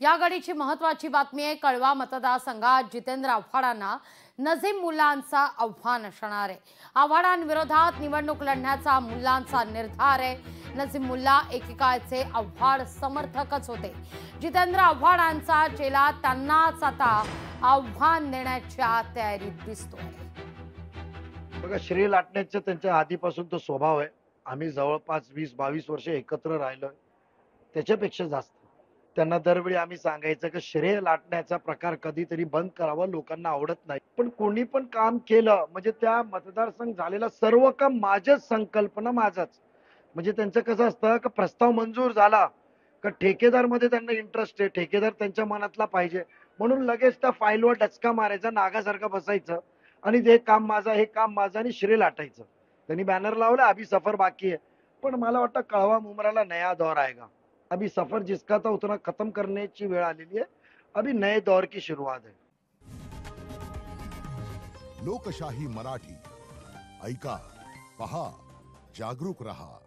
या घडीची महत्वाची बातमी आहे। कळवा मतदारसंघात जितेंद्र आव्हाडांना नजीम मुल्लांचा आव्हान असणार आहे। आव्हाडांविरोधात निवडणूक लढण्याचा मुल्लांचा निर्धार आहे। नजीम मुल्ला एकेकाळचे आव्हाड समर्थकच होते। जितेंद्र आव्हाडांचा चेला त्यांनाच आता आव्हान देण्याच्या तयारीत दिसतोय। बघा, श्रेय लाटण्याचा त्यांच्या आधीपासून तो स्वभाव आहे। आम्ही जवळपास 20-22 वर्ष एकत्र राहिलोय, त्याच्यापेक्षा जास्त। त्यांना दरवेळी आम्ही सांगायचं की श्रेय लाटण्याचा प्रकार कधीतरी बंद करावा, लोकांना आवडत नाही। पण कोणी पण काम केलं म्हणजे त्या मतदारसंघ झालेला सर्व काम माझ्याच संकल्पना माझाच। म्हणजे त्यांचं कसं असतं की प्रस्ताव मंजूर झाला का ठेकेदार मध्ये त्यांना इंटरेस्ट आहे, ठेकेदार त्यांच्या मनातला पाहिजे, म्हणून लगेच त्या फाईलवर डचका मारायचा, नागासारखं बसायचं आणि हे काम माझं, हे काम माझं आणि श्रेय लाटायचं। त्यांनी बॅनर लावला, अभी सफर बाकी है। पण मला वाटतं कळवा मुमराला नया दौर आएगा। अभी सफर जिसका था उतना खत्म करने की वेळ आलेली आहे। अभी नए दौर की शुरुआत है। लोकशाही मराठी ऐका, पहा, जागरूक रहा।